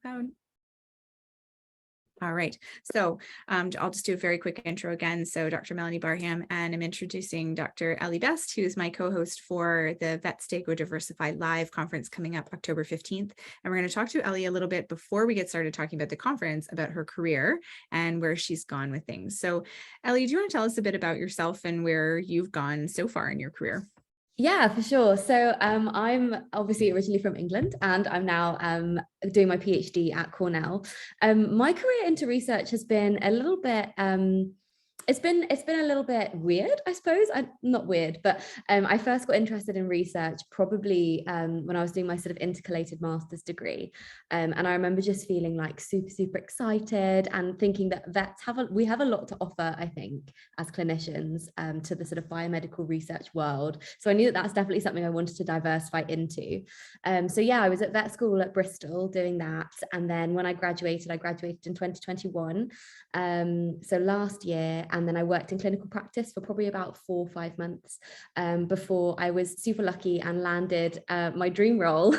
phone. All right, so I'll just do a very quick intro again. So Dr. Melanie Barham, and I'm introducing Dr. Ellie Best, who's my co-host for the VSGD Go Diversify Live conference coming up October 15th. And we're going to talk to Ellie a little bit before we get started talking about the conference, about her career and where she's gone with things. So Ellie, do you want to tell us a bit about yourself and where you've gone so far in your career? Yeah, for sure. So I'm obviously originally from England, and I'm now doing my PhD at Cornell. My career into research has been a little bit it's been a little bit weird, I suppose. Not weird, but I first got interested in research probably when I was doing my sort of intercalated master's degree. And I remember just feeling like super excited and thinking that vets we have a lot to offer, I think, as clinicians to the sort of biomedical research world. So I knew that that's definitely something I wanted to diversify into. So yeah, I was at vet school at Bristol doing that. And then when I graduated in 2021. So last year, and then I worked in clinical practice for probably about 4 or 5 months before I was super lucky and landed my dream role.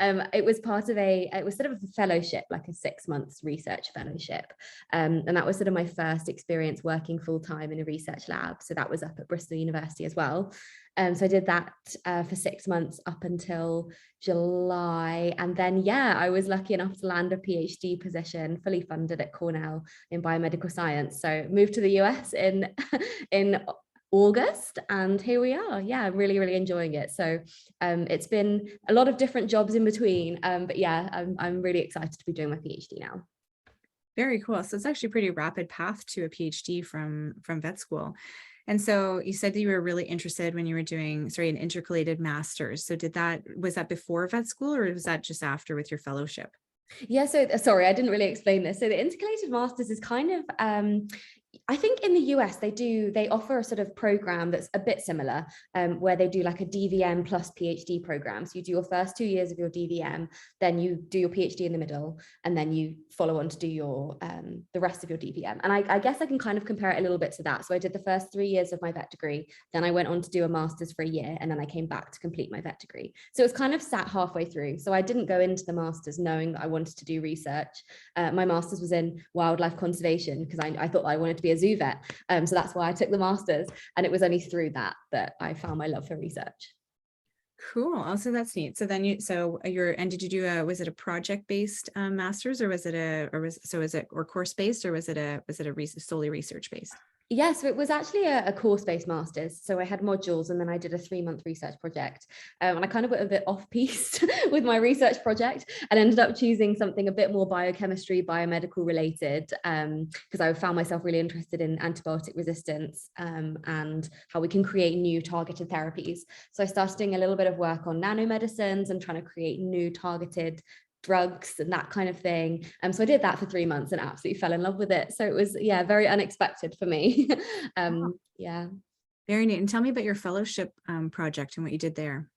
It was sort of a fellowship, like a 6 months research fellowship. And that was sort of my first experience working full time in a research lab. So that was up at Bristol University as well. So I did that for 6 months up until July. And then, yeah, I was lucky enough to land a PhD position fully funded at Cornell in biomedical science. So moved to the US in August, and here we are. Yeah, I'm really enjoying it. So it's been a lot of different jobs in between. But yeah, I'm really excited to be doing my PhD now. Very cool. So it's actually a pretty rapid path to a PhD from vet school. And so you said that you were really interested when you were doing, an intercalated master's. So was that before vet school, or was that just after with your fellowship? Yeah, so sorry, I didn't really explain this. So the intercalated masters is kind of, I think in the US, they offer a sort of program that's a bit similar, where they do like a DVM plus PhD program. So you do your first 2 years of your DVM, then you do your PhD in the middle, and then you follow on to do your the rest of your DVM. And I guess I can kind of compare it a little bit to that. So I did the first 3 years of my vet degree, then I went on to do a master's for a year, and then I came back to complete my vet degree. So it's kind of sat halfway through. So I didn't go into the master's knowing that I wanted to do research. My master's was in wildlife conservation because I thought I wanted to be a zoo vet. So that's why I took the master's, and it was only through that I found my love for research. Cool. Also, that's neat. So then did you do was it a project-based master's, or was it course-based, or was it solely research-based? Yeah, so it was actually a course-based master's. So I had modules, and then I did a 3-month research project. And I kind of went a bit off-piste with my research project and ended up choosing something a bit more biochemistry, biomedical related, because I found myself really interested in antibiotic resistance and how we can create new targeted therapies. So I started doing a little bit of work on nanomedicines and trying to create new targeted drugs and that kind of thing. So I did that for 3 months and absolutely fell in love with it. So it was, yeah, very unexpected for me. Yeah. Very neat. And tell me about your fellowship project and what you did there.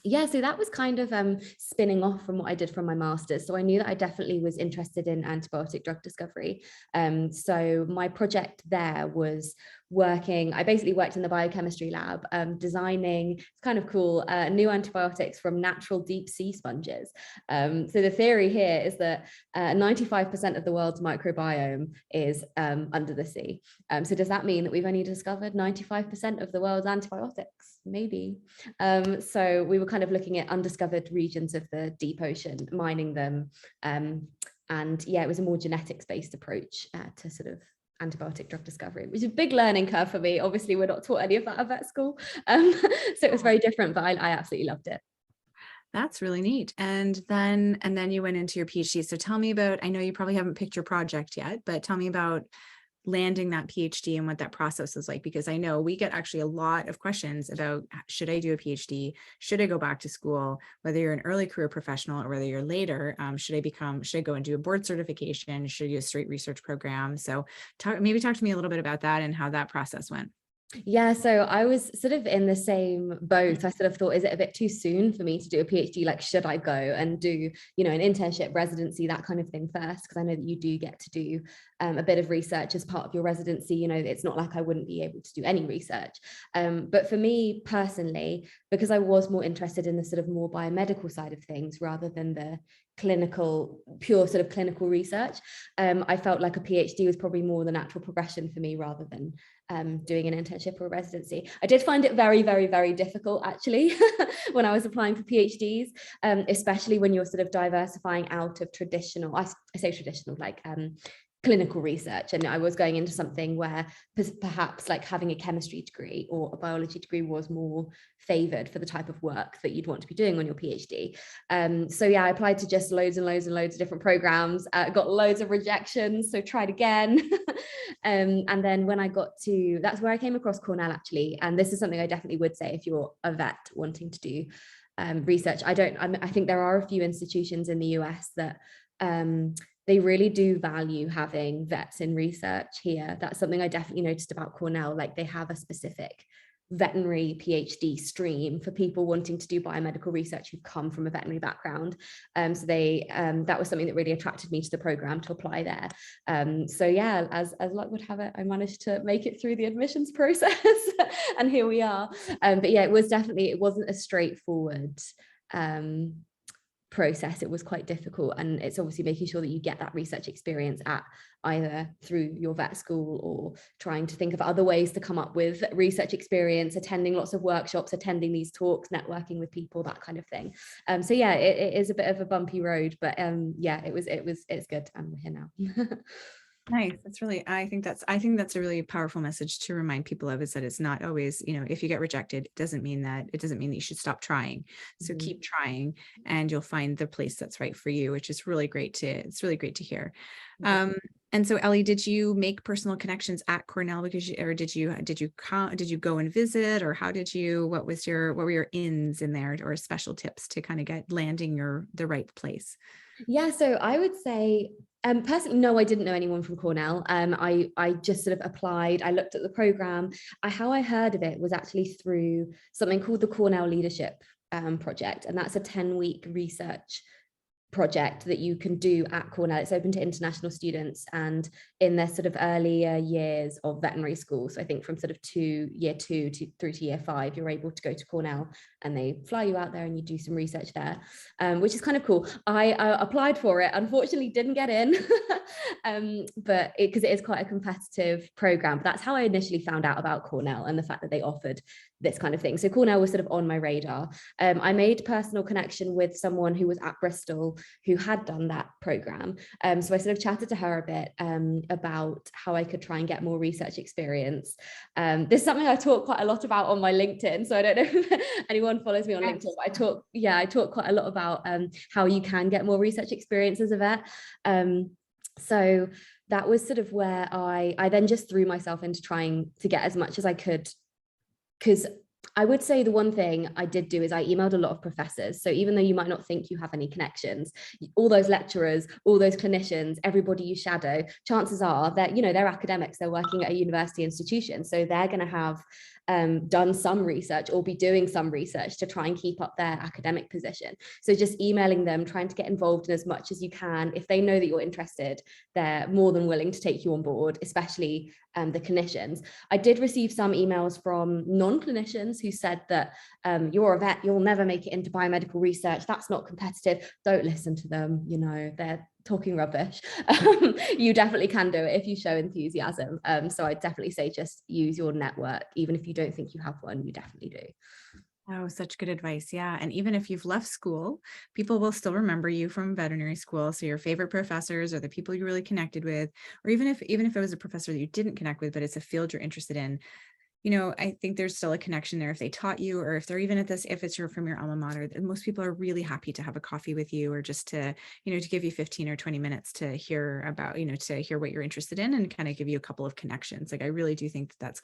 Yeah, so that was kind of spinning off from what I did from my master's. So I knew that I definitely was interested in antibiotic drug discovery. So my project there was I basically worked in the biochemistry lab, designing, it's kind of cool, new antibiotics from natural deep sea sponges. So the theory here is that 95% of the world's microbiome is under the sea. So does that mean that we've only discovered 95% of the world's antibiotics? Maybe. So we were kind of looking at undiscovered regions of the deep ocean, mining them. And yeah, it was a more genetics-based approach to sort of antibiotic drug discovery, which is a big learning curve for me. Obviously, we're not taught any of that at vet school. So it was very different, but I absolutely loved it. That's really neat. And then you went into your PhD. So tell me about, I know you probably haven't picked your project yet, but tell me about landing that PhD and what that process is like, because I know we get actually a lot of questions about, should I do a PhD? Should I go back to school? Whether you're an early career professional or whether you're later, should I go and do a board certification? Should I do a straight research program? So maybe talk to me a little bit about that and how that process went. Yeah, so I was sort of in the same boat. I sort of thought, is it a bit too soon for me to do a PhD? Like, should I go and do, an internship, residency, that kind of thing first? Because I know that you do get to do a bit of research as part of your residency. It's not like I wouldn't be able to do any research. But for me personally, because I was more interested in the sort of more biomedical side of things rather than the pure sort of clinical research. I felt like a PhD was probably more the natural progression for me rather than doing an internship or a residency. I did find it very, very, very difficult actually when I was applying for PhDs, especially when you're sort of diversifying out of traditional, I say traditional, like clinical research, and I was going into something where perhaps like having a chemistry degree or a biology degree was more favored for the type of work that you'd want to be doing on your PhD. So yeah, I applied to just loads and loads and loads of different programs, got loads of rejections, so tried again. And then when I got to, that's where I came across Cornell actually, and this is something I definitely would say if you're a vet wanting to do research. I think there are a few institutions in the US that they really do value having vets in research here. That's something I definitely noticed about Cornell. Like they have a specific veterinary PhD stream for people wanting to do biomedical research who've come from a veterinary background. So that was something that really attracted me to the program to apply there. So yeah, as luck would have it, I managed to make it through the admissions process and here we are. But yeah, it wasn't a straightforward process. It was quite difficult, and it's obviously making sure that you get that research experience at either through your vet school or trying to think of other ways to come up with research experience, attending lots of workshops, attending these talks, networking with people, that kind of thing. So yeah, it is a bit of a bumpy road, but yeah, it's good, and we're here now. Nice. That's really, I think that's a really powerful message to remind people of, is that it's not always, if you get rejected, it doesn't mean that you should stop trying. So keep trying and you'll find the place that's right for you, which is really great it's really great to hear. And so Ellie, did you make personal connections at Cornell did you go and visit, or what were your ins in there, or special tips to kind of get landing the right place? Yeah, so I would say, personally, no, I didn't know anyone from Cornell. I just sort of applied. I looked at the program. How I heard of it was actually through something called the Cornell Leadership Project, and that's a 10-week research project that you can do at Cornell. It's open to international students and in their sort of earlier years of veterinary school. So I think from sort of year two through to year 5, you're able to go to Cornell and they fly you out there and you do some research there, which is kind of cool. I applied for it, unfortunately didn't get in, but because it is quite a competitive program. But that's how I initially found out about Cornell and the fact that they offered this kind of thing. So Cornell was sort of on my radar. I made personal connection with someone who was at Bristol who had done that program. So I sort of chatted to her a bit about how I could try and get more research experience. This is something I talk quite a lot about on my LinkedIn. So I don't know if anyone follows me on LinkedIn, but I talk quite a lot about how you can get more research experience as a vet. So that was sort of where I then just threw myself into trying to get as much as I could, because I would say the one thing I did do is I emailed a lot of professors. So even though you might not think you have any connections, all those lecturers, all those clinicians, everybody you shadow, chances are that, they're academics, they're working at a university institution. So they're going to have done some research or be doing some research to try and keep up their academic position. So just emailing them, trying to get involved in as much as you can. If they know that you're interested, they're more than willing to take you on board, especially the clinicians. I did receive some emails from non-clinicians who said that you're a vet, you'll never make it into biomedical research, that's not competitive, don't listen to them, they're talking rubbish. You definitely can do it if you show enthusiasm. So I definitely say just use your network. Even if you don't think you have one, you definitely do. Oh, such good advice. Yeah. And even if you've left school, people will still remember you from veterinary school. So your favorite professors or the people you really connected with, or even if it was a professor that you didn't connect with, but it's a field you're interested in, I think there's still a connection there. If they taught you, or if they're even if it's from your alma mater, most people are really happy to have a coffee with you, or just to, to give you 15 or 20 minutes to hear about, to hear what you're interested in and kind of give you a couple of connections. Like, I really do think that's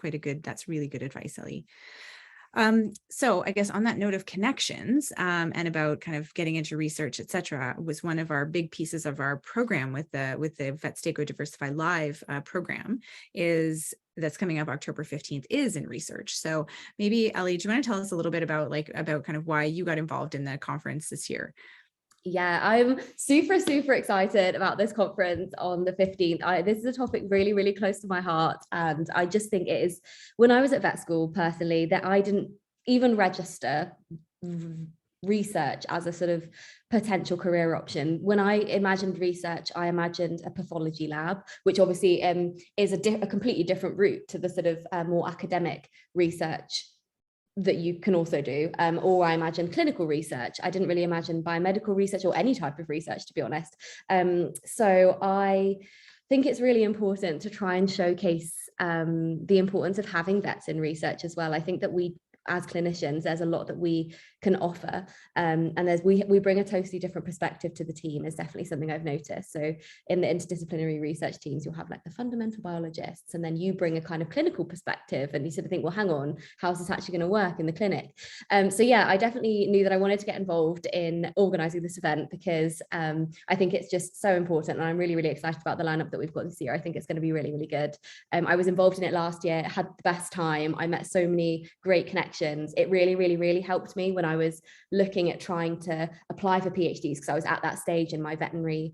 really good advice, Ellie. So I guess on that note of connections, and about kind of getting into research, et cetera, was one of our big pieces of our program with the VetStago Diversify Live program that's coming up October 15th is in research. So maybe Ellie, do you want to tell us a little bit about kind of why you got involved in the conference this year? Yeah, I'm super, super excited about this conference on the 15th. This is a topic really, really close to my heart. And I just think it is, when I was at vet school personally, that I didn't even register research as a sort of potential career option. When I imagined research, I imagined a pathology lab, which obviously is a completely different route to the sort of more academic research that you can also do, or I imagine clinical research. I didn't really imagine biomedical research or any type of research, to be honest. So I think it's really important to try and showcase the importance of having vets in research as well. I think that we, as clinicians, there's a lot that we can offer, and we bring a totally different perspective to the team. Is definitely something I've noticed. So in the interdisciplinary research teams, you'll have like the fundamental biologists, and then you bring a kind of clinical perspective, and you sort of think, well, hang on, how's this actually going to work in the clinic? So yeah, I definitely knew that I wanted to get involved in organizing this event, because I think it's just so important, and I'm really, really excited about the lineup that we've got this year. I think it's going to be really, really good. I was involved in it last year, had the best time. I met so many great connections. It really, really, really helped me when I was looking at trying to apply for PhDs, because I was at that stage in my veterinary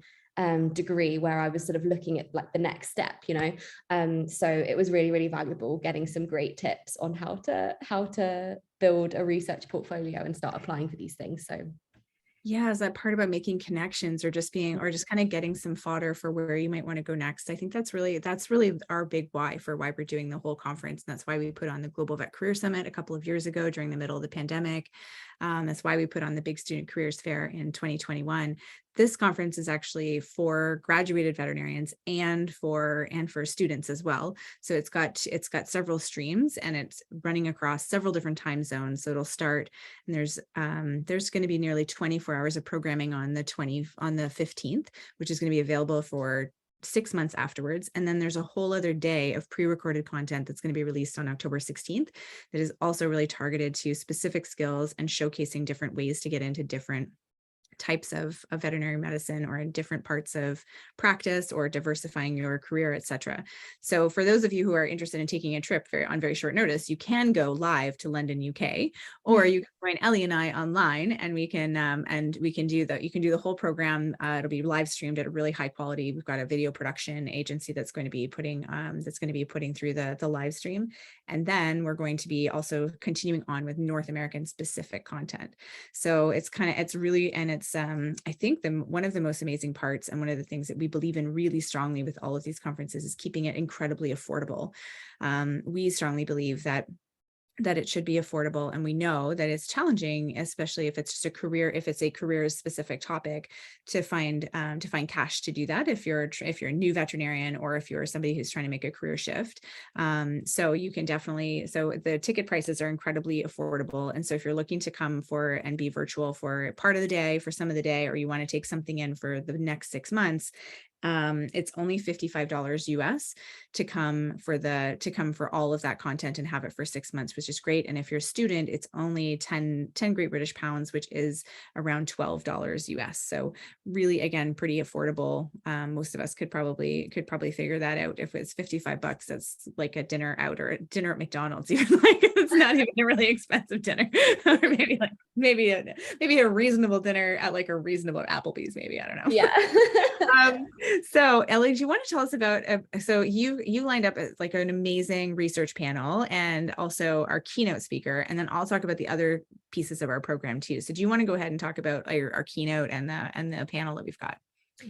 degree where I was sort of looking at like the next step, you know. So it was really, really valuable getting some great tips on how to build a research portfolio and start applying for these things. So yeah, is that part about making connections, or just kind of getting some fodder for where you might want to go next? I think that's really our big why for why we're doing the whole conference. And that's why we put on the Global Vet Career Summit a couple of years ago during the middle of the pandemic. That's why we put on the Big Student Careers Fair in 2021. This conference is actually for graduated veterinarians and for students as well. So it's got several streams, and it's running across several different time zones. So it'll start, and there's going to be nearly 24 hours of programming on the 15th, which is going to be available for 6 months afterwards. And then there's a whole other day of pre-recorded content that's going to be released on October 16th that is also really targeted to specific skills and showcasing different ways to get into different types of veterinary medicine, or in different parts of practice, or diversifying your career, etc. So for those of you who are interested in taking a trip on very short notice, you can go live to London, UK, or you can join Ellie and I online, and you can do the whole program. It'll be live streamed at a really high quality. We've got a video production agency that's going to be putting through the live stream, and then we're going to be also continuing on with North American specific content. So it's I think one of the most amazing parts, and one of the things that we believe in really strongly with all of these conferences, is keeping it incredibly affordable. We strongly believe that it should be affordable, and we know that it's challenging, especially if it's just a career specific topic, to find cash to do that if you're a new veterinarian, or if you're somebody who's trying to make a career shift. So the ticket prices are incredibly affordable, and so if you're looking to come and be virtual for part of the day, for some of the day, or you want to take something in for the next 6 months, it's only $55 US to come for all of that content and have it for 6 months, which is great. And if you're a student, it's only 10 Great British pounds, which is around $12 US. So really, again, pretty affordable. Most of us could probably figure that out. If it's $55, that's like a dinner out, or a dinner at McDonald's, even. Like, it's not even a really expensive dinner, or maybe a reasonable dinner at like a reasonable Applebee's, maybe. I don't know. Yeah. So Ellie, do you want to tell us about, so you lined up as like an amazing research panel, and also our keynote speaker, and then I'll talk about the other pieces of our program too. So do you want to go ahead and talk about our keynote and the panel that we've got?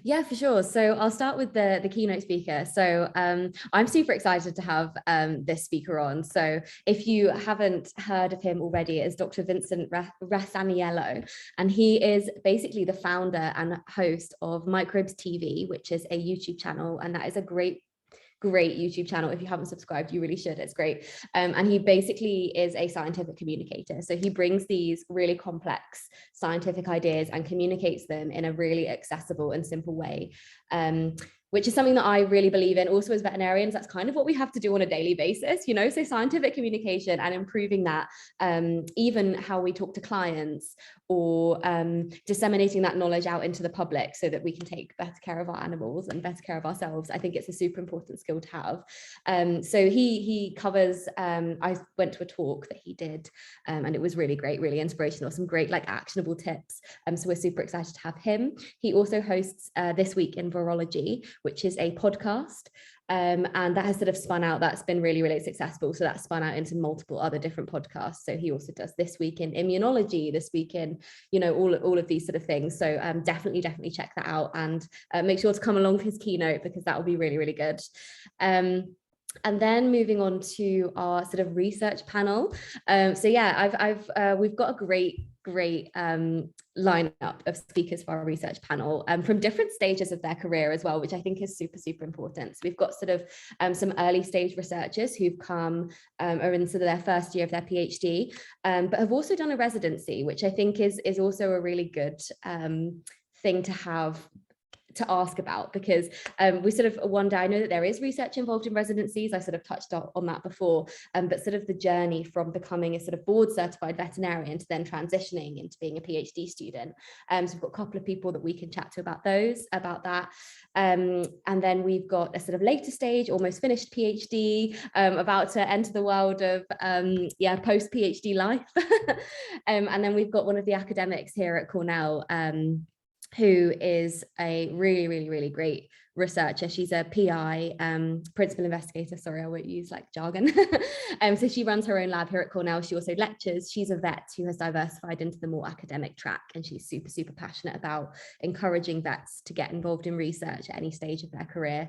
Yeah, for sure. So I'll start with the keynote speaker. So I'm super excited to have this speaker on. So if you haven't heard of him already, it's Dr. Vincent Rassaniello, and he is basically the founder and host of Microbes TV, which is a YouTube channel, and that is a great YouTube channel. If you haven't subscribed, you really should. It's great. And he basically is a scientific communicator. So he brings these really complex scientific ideas and communicates them in a really accessible and simple way, which is something that I really believe in. Also, as veterinarians, that's kind of what we have to do on a daily basis, you know, so scientific communication and improving that, even how we talk to clients, or disseminating that knowledge out into the public so that we can take better care of our animals and better care of ourselves. I think it's a super important skill to have. So he covers, I went to a talk that he did, and it was really great, really inspirational, some great like actionable tips. So we're super excited to have him. He also hosts This Week in Virology, which is a podcast. And that has sort of spun out, that's been really, really successful. So that's spun out into multiple other different podcasts. So he also does This Week in Immunology, This Week in, all of these sort of things. So definitely check that out, and make sure to come along for his keynote, because that will be really, really good. And then moving on to our sort of research panel. So yeah, we've got a great lineup of speakers for our research panel from different stages of their career as well, which I think is super, super important. So we've got sort of some early stage researchers who've come are in sort of their first year of their PhD, but have also done a residency, which I think is also a really good thing to have to ask about, because we sort of wonder, I know that there is research involved in residencies, I sort of touched on that before, but sort of the journey from becoming a sort of board certified veterinarian to then transitioning into being a PhD student. So we've got a couple of people that we can chat to about that. And then we've got a sort of later stage, almost finished PhD, about to enter the world of post PhD life. And then we've got one of the academics here at Cornell, who is a really, really, really great researcher. She's a PI, principal investigator. Sorry, I won't use like jargon. So she runs her own lab here at Cornell. She also lectures. She's a vet who has diversified into the more academic track, and she's super, super passionate about encouraging vets to get involved in research at any stage of their career.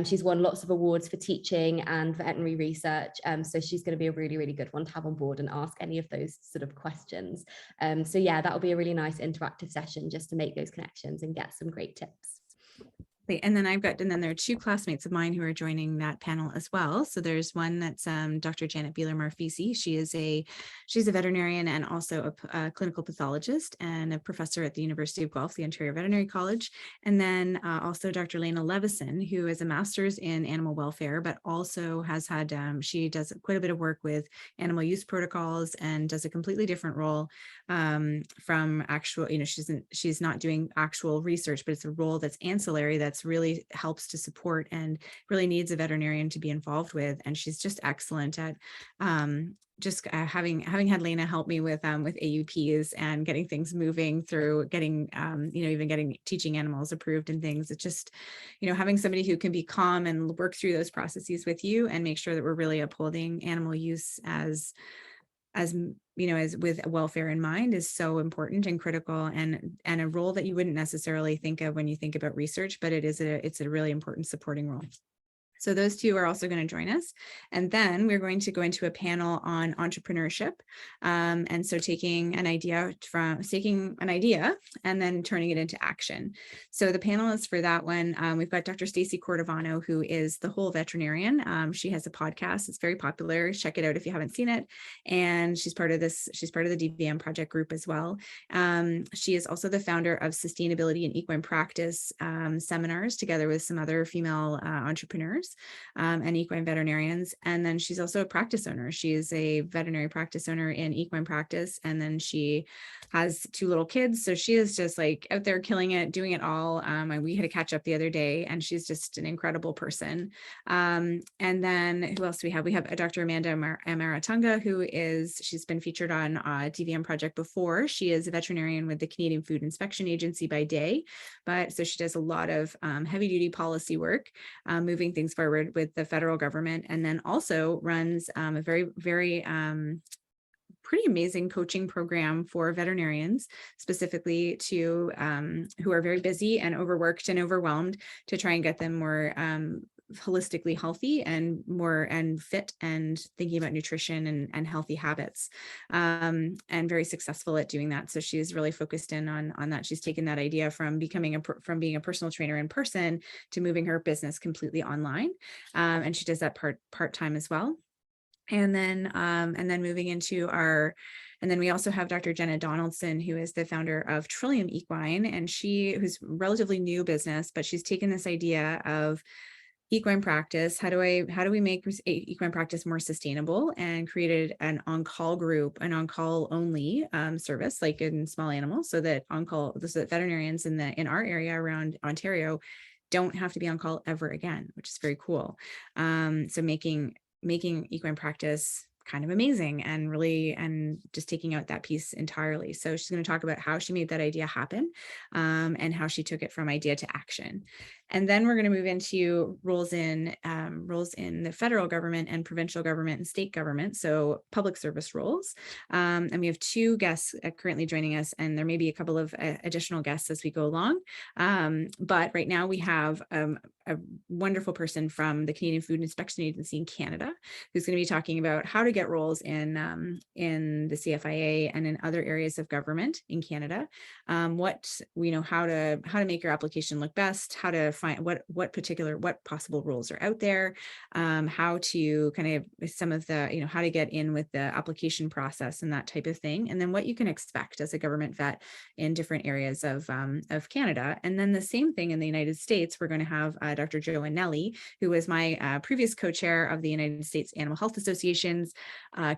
She's won lots of awards for teaching and veterinary research. So she's going to be a really, really good one to have on board and ask any of those sort of questions. So yeah, that'll be a really nice interactive session just to make those connections and get some great tips. And then there are two classmates of mine who are joining that panel as well. So there's one that's Dr. Janet Beeler-Marfisi. She's a veterinarian and also a clinical pathologist and a professor at the University of Guelph, the Ontario Veterinary College. And then also Dr. Lena Levison, who is a master's in animal welfare, but also has had, she does quite a bit of work with animal use protocols and does a completely different role from actual, she's not doing actual research, but it's a role that's ancillary, that's really helps to support and really needs a veterinarian to be involved with. And she's just excellent at having had Lena help me with AUPs and getting things moving through, getting even getting teaching animals approved and things. It's just, having somebody who can be calm and work through those processes with you and make sure that we're really upholding animal use as with welfare in mind is so important and critical, and a role that you wouldn't necessarily think of when you think about research, but it's a really important supporting role. So those two are also going to join us. And then we're going to go into a panel on entrepreneurship. And so taking an idea and then turning it into action. So the panelists for that one, we've got Dr. Stacy Cordovano, who is the whole veterinarian. She has a podcast. It's very popular. Check it out if you haven't seen it. And she's part of the DVM project group as well. She is also the founder of Sustainability and Equine Practice seminars, together with some other female entrepreneurs. And equine veterinarians. And then she's also a practice owner. She is a veterinary practice owner in equine practice. And then she has 2 little kids. So she is just like out there killing it, doing it all. And we had a catch up the other day, and she's just an incredible person. And then who else do we have? We have Dr. Amanda Amaratanga, she's been featured on DVM Project before. She is a veterinarian with the Canadian Food Inspection Agency by day. So she does a lot of heavy duty policy work, moving things forward with the federal government, and then also runs a very, very pretty amazing coaching program for veterinarians, specifically to who are very busy and overworked and overwhelmed, to try and get them more holistically healthy and more fit and thinking about nutrition and healthy habits, and very successful at doing that. So she's really focused in on that. She's taken that idea from being a personal trainer in person to moving her business completely online, and she does that part-time as well. And then moving into and then we also have Dr. Jenna Donaldson, who is the founder of Trillium Equine, and who's relatively new business, but she's taken this idea of equine practice. How do we make equine practice more sustainable, and created an on-call group, an on-call only service, like in small animals, so that veterinarians in our area around Ontario don't have to be on call ever again, which is very cool. So making equine practice kind of amazing and just taking out that piece entirely. So she's going to talk about how she made that idea happen, and how she took it from idea to action. And then we're going to move into roles in the federal government and provincial government and state government, so public service roles. And we have 2 guests currently joining us, and there may be a couple of additional guests as we go along. But right now we have a wonderful person from the Canadian Food Inspection Agency in Canada, who's going to be talking about how to get roles in the CFIA and in other areas of government in Canada. How to make your application look best, how to find what possible roles are out there, how to kind of some of the, how to get in with the application process and that type of thing. And then what you can expect as a government vet in different areas of Canada. And then the same thing in the United States, we're going to have Dr. Joanne Ellie, who was my previous co-chair of the United States Animal Health Association's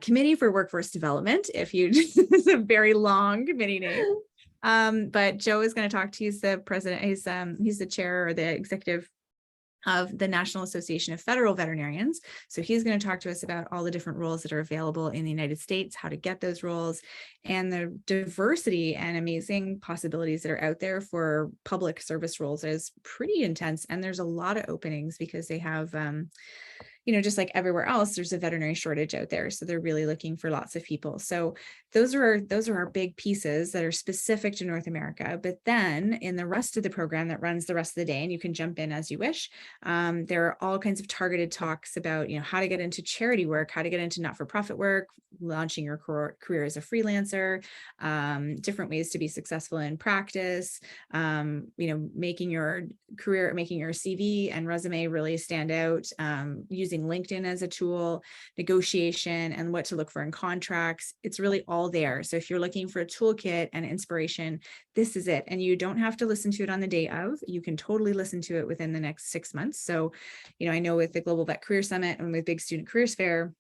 Committee for Workforce Development. It's a very long committee name. But Joe is going to talk to you. He's the president. He's the chair or the executive of the National Association of Federal Veterinarians. So he's going to talk to us about all the different roles that are available in the United States, how to get those roles, and the diversity and amazing possibilities that are out there for public service roles is pretty intense. And there's a lot of openings because they have, just like everywhere else, there's a veterinary shortage out there. So they're really looking for lots of people. So those are our big pieces that are specific to North America. But then in the rest of the program that runs the rest of the day, and you can jump in as you wish, there are all kinds of targeted talks about, how to get into charity work, how to get into not-for-profit work, launching your career as a freelancer, different ways to be successful in practice, making your CV and resume really stand out, using LinkedIn as a tool, negotiation, and what to look for in contracts. It's really all there. So if you're looking for a toolkit and inspiration, this is it. And you don't have to listen to it on the day of. You can totally listen to it within the next 6 months. So, I know with the Global Vet Career Summit and with Big Student Careers Fair,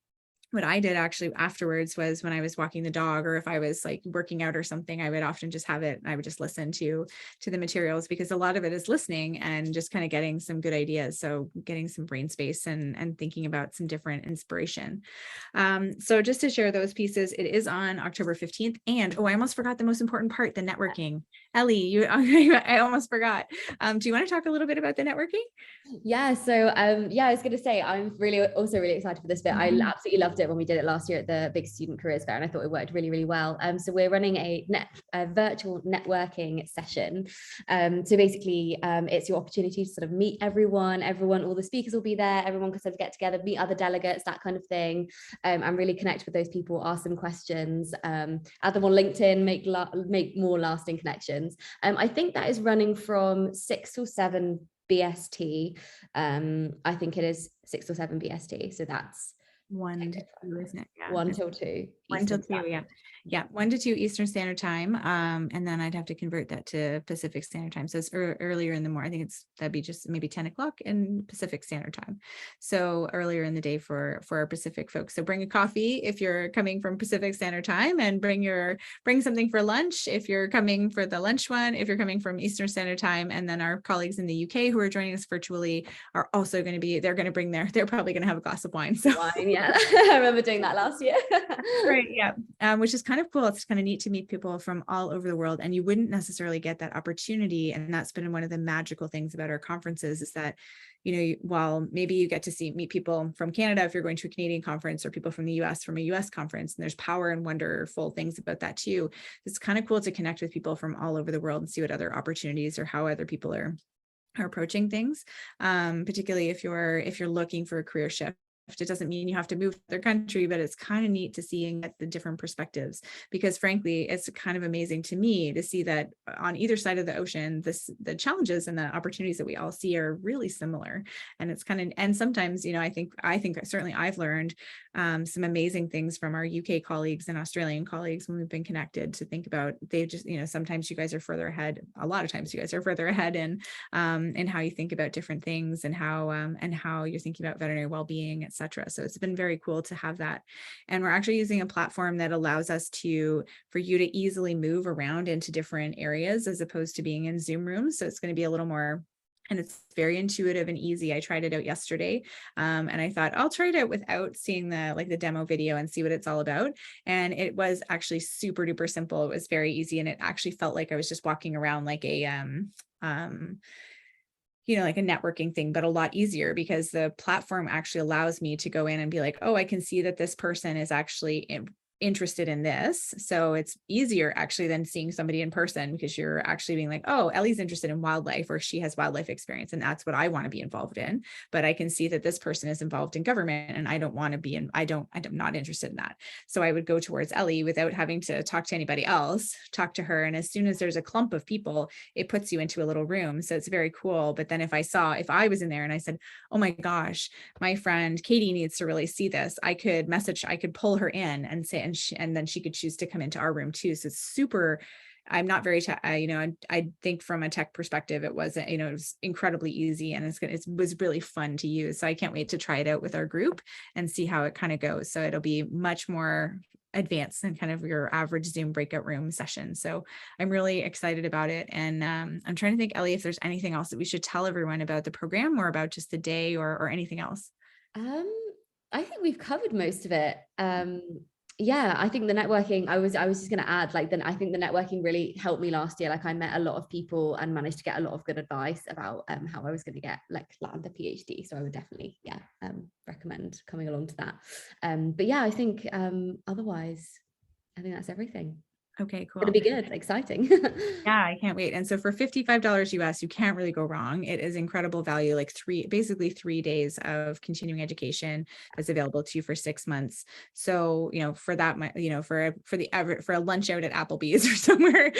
what I did actually afterwards was when I was walking the dog, or if I was like working out or something, I would often just have it. I would just listen to the materials, because a lot of it is listening and just kind of getting some good ideas. So getting some brain space and thinking about some different inspiration. So just to share those pieces, it is on October 15th. And I almost forgot the most important part, the networking. Ellie, I almost forgot. Do you want to talk a little bit about the networking? Yeah. So I was going to say, I'm also really excited for this bit. I absolutely loved it when we did it last year at the Big Student Careers Fair, and I thought it worked really, really well. So we're running a virtual networking session. So basically, it's your opportunity to sort of meet everyone, all the speakers will be there, everyone can sort of get together, meet other delegates, that kind of thing, and really connect with those people, ask them questions, add them on LinkedIn, make more lasting connections. I think that is running from 6 till 7 BST. I think it is 6 or 7 BST. So that's 1 to 2, isn't it? Yeah. 1 till 2. 1 till 2, yeah. 1 to 2 Eastern Standard Time. And then I'd have to convert that to Pacific Standard Time. So it's earlier in the morning. I think that'd be just maybe 10 o'clock in Pacific Standard Time. So earlier in the day for our Pacific folks. So bring a coffee if you're coming from Pacific Standard Time, and bring something for lunch if you're coming for the lunch one, if you're coming from Eastern Standard Time. And then our colleagues in the UK who are joining us virtually are also going to be, they're probably going to have a glass of wine. So wine, yeah. I remember doing that last year. Right, yeah. Which is kind of cool. It's kind of neat to meet people from all over the world, and you wouldn't necessarily get that opportunity. And that's been one of the magical things about our conferences, is that, while maybe you get to meet people from Canada if you're going to a Canadian conference, or people from the US from a US conference, and there's power and wonderful things about that too. It's kind of cool to connect with people from all over the world and see what other opportunities or how other people are approaching things, particularly if you're looking for a career shift. It doesn't mean you have to move to their country, but it's kind of neat to see and get the different perspectives, because frankly, it's kind of amazing to me to see that on either side of the ocean, the challenges and the opportunities that we all see are really ssimilar. And it's and sometimes, I think certainly I've learned some amazing things from our UK colleagues and Australian colleagues when we've been connected, to think about, they just, sometimes you guys are further ahead. A lot of times you guys are further ahead in how you think about different things, and how you're thinking about veterinary well-being, etc. So it's been very cool to have that. And we're actually using a platform that allows us for you to easily move around into different areas, as opposed to being in Zoom rooms. So it's going to be a little more, and it's very intuitive and easy. I tried it out yesterday, and I thought I'll try it out without seeing the demo video and see what it's all about. And it was actually super duper simple. It was very easy, and it actually felt like I was just walking around like a like a networking thing, but a lot easier because the platform actually allows me to go in and be like, oh, I can see that this person is actually interested in this. So it's easier actually than seeing somebody in person, because you're actually being like, oh, Ellie's interested in wildlife, or she has wildlife experience, and that's what I want to be involved in. But I can see that this person is involved in government, and I don't want to be in, I'm not interested in that. So I would go towards Ellie without having to talk to anybody else, talk to her. And as soon as there's a clump of people, it puts you into a little room. So it's very cool. But then if I was in there and I said, oh my gosh, my friend Katie needs to really see this, I could pull her in and say, and then she could choose to come into our room too. So it's super, I'm not very, I think from a tech perspective, it wasn't, it was incredibly easy, and it was really fun to use. So I can't wait to try it out with our group and see how it kind of goes. So it'll be much more advanced than kind of your average Zoom breakout room session. So I'm really excited about it. And I'm trying to think, Ellie, if there's anything else that we should tell everyone about the program, or about just the day, or anything else. I think we've covered most of it. Yeah, I think the networking, I was just going to add, like, then I think the networking really helped me last year. Like, I met a lot of people and managed to get a lot of good advice about how I was going to get land a PhD. So I would definitely, recommend coming along to that. But yeah, I think otherwise, I think that's everything. Okay, cool. It'll be good, exciting. Yeah, I can't wait. And so for $55 US, you can't really go wrong. It is incredible value, like basically 3 days of continuing education that's available to you for 6 months. So, for that, for a lunch out at Applebee's or somewhere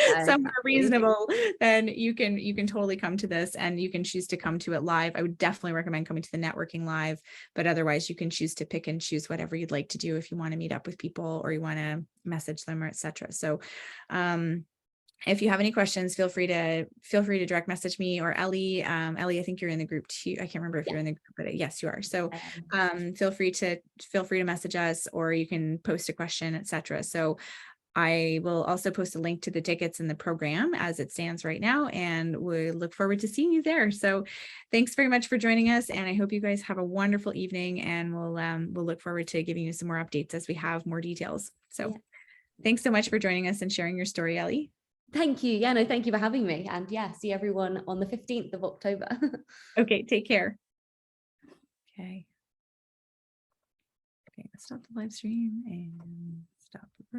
reasonable, then you can totally come to this, and you can choose to come to it live. I would definitely recommend coming to the networking live, but otherwise you can choose to pick and choose whatever you'd like to do if you want to meet up with people, or you want to message them, or etc. So, if you have any questions, feel free to direct message me or Ellie. Ellie, I think you're in the group too. I can't remember if you're in the group, but yes, you are. So feel free to message us, or you can post a question, etc. So I will also post a link to the tickets in the program as it stands right now, and we look forward to seeing you there. So thanks very much for joining us, and I hope you guys have a wonderful evening, and we'll look forward to giving you some more updates as we have more details. So thanks so much for joining us and sharing your story, Ellie. Thank you. Yeah, no, thank you for having me. And see everyone on the 15th of October. Okay, take care. Okay, let's stop the live stream and stop.